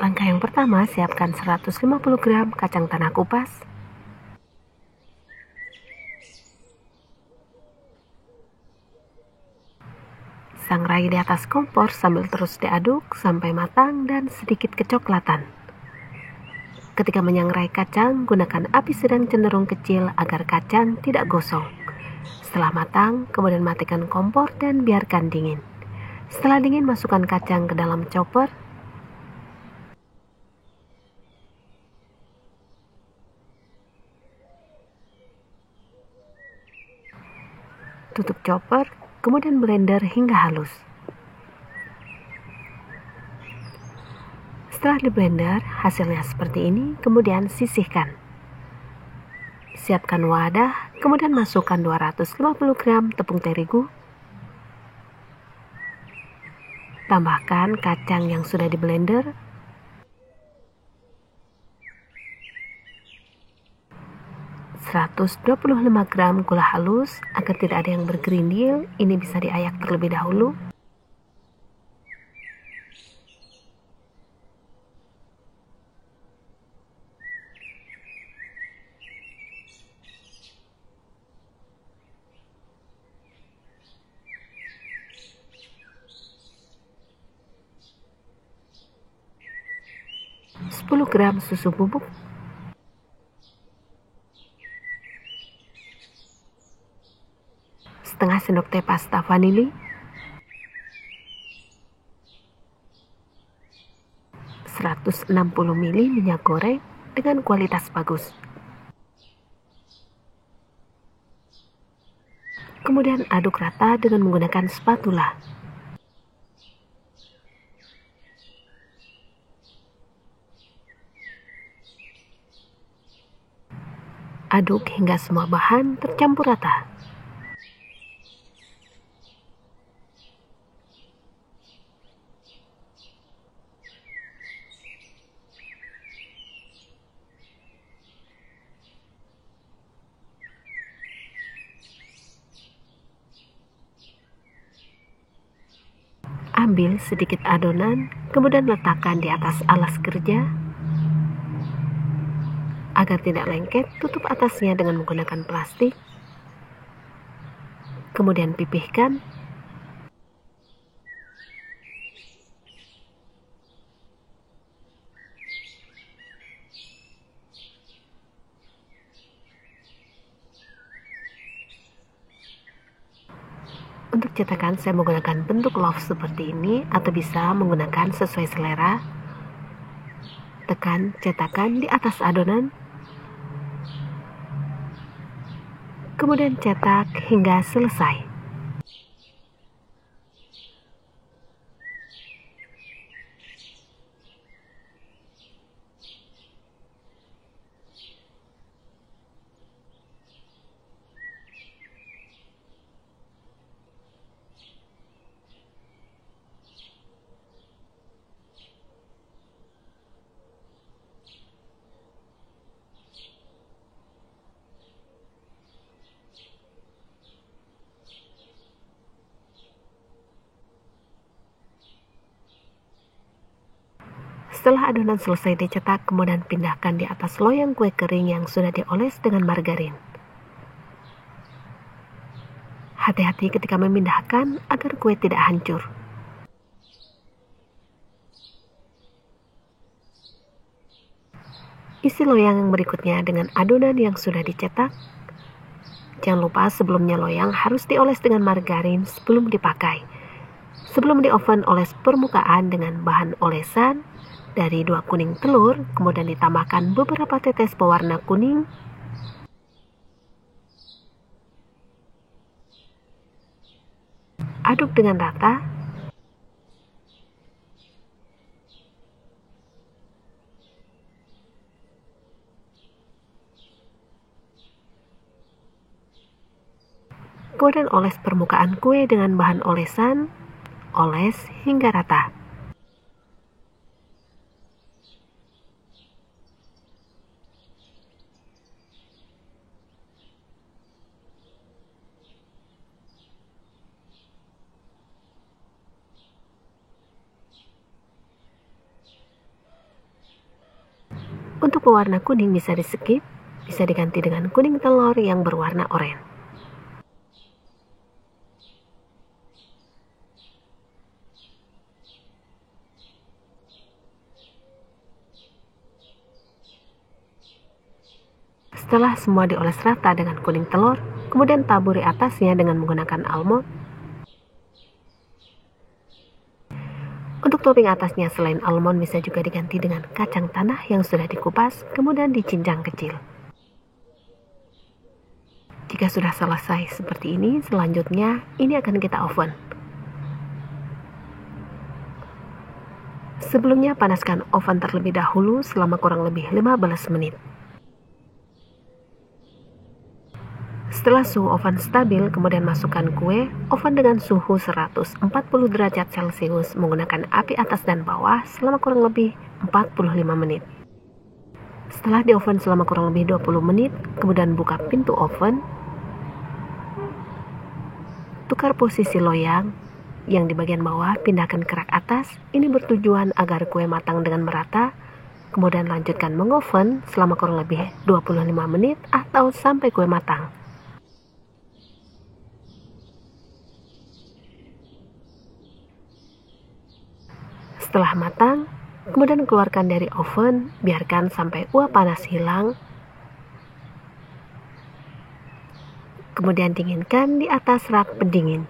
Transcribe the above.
Langkah yang pertama, siapkan 150 gram kacang tanah kupas. Sangrai di atas kompor sambil terus diaduk sampai matang dan sedikit kecoklatan. Ketika menyangrai kacang, gunakan api sedang cenderung kecil agar kacang tidak gosong. Setelah matang, kemudian matikan kompor dan biarkan dingin. Setelah dingin, masukkan kacang ke dalam chopper. Tutup chopper, kemudian blender hingga halus. Setelah di blender, hasilnya seperti ini, kemudian sisihkan. Siapkan wadah, kemudian masukkan 250 gram tepung terigu. Tambahkan kacang yang sudah di blender. ...125 gram gula halus agar tidak ada yang bergerindil. Ini bisa diayak terlebih dahulu. ...10 gram susu bubuk, setengah sendok teh pasta vanili, 160 ml minyak goreng dengan kualitas bagus. Kemudian aduk rata dengan menggunakan spatula. Aduk hingga semua bahan tercampur rata. Ambil sedikit adonan, kemudian letakkan di atas alas kerja. Agar tidak lengket, tutup atasnya dengan menggunakan plastik. Kemudian pipihkan. Untuk cetakan saya menggunakan bentuk love seperti ini, atau bisa menggunakan sesuai selera. Tekan cetakan di atas adonan. Kemudian cetak hingga selesai. Setelah adonan selesai dicetak, kemudian pindahkan di atas loyang kue kering yang sudah dioles dengan margarin. Hati-hati ketika memindahkan agar kue tidak hancur. Isi loyang yang berikutnya dengan adonan yang sudah dicetak. Jangan lupa sebelumnya loyang harus dioles dengan margarin sebelum dipakai. Sebelum di oven, oles permukaan dengan bahan olesan dari 2 kuning telur, kemudian ditambahkan beberapa tetes pewarna kuning. Aduk dengan rata. Kemudian oles permukaan kue dengan bahan olesan. Oles hingga rata. Untuk pewarna kuning bisa di-skip, bisa diganti dengan kuning telur yang berwarna oranye. Setelah semua dioles rata dengan kuning telur, kemudian taburi atasnya dengan menggunakan almond. Untuk topping atasnya selain almond bisa juga diganti dengan kacang tanah yang sudah dikupas, kemudian dicincang kecil. Jika sudah selesai seperti ini, selanjutnya ini akan kita oven. Sebelumnya panaskan oven terlebih dahulu selama kurang lebih 15 menit. Setelah suhu oven stabil, kemudian masukkan kue, oven dengan suhu 140 derajat Celcius menggunakan api atas dan bawah selama kurang lebih 45 menit. Setelah di oven selama kurang lebih 20 menit, kemudian buka pintu oven. Tukar posisi loyang, yang di bagian bawah pindahkan ke rak atas. Ini bertujuan agar kue matang dengan merata. Kemudian lanjutkan mengoven selama kurang lebih 25 menit atau sampai kue matang. Setelah matang, kemudian keluarkan dari oven, biarkan sampai uap panas hilang. Kemudian dinginkan di atas rak pendingin.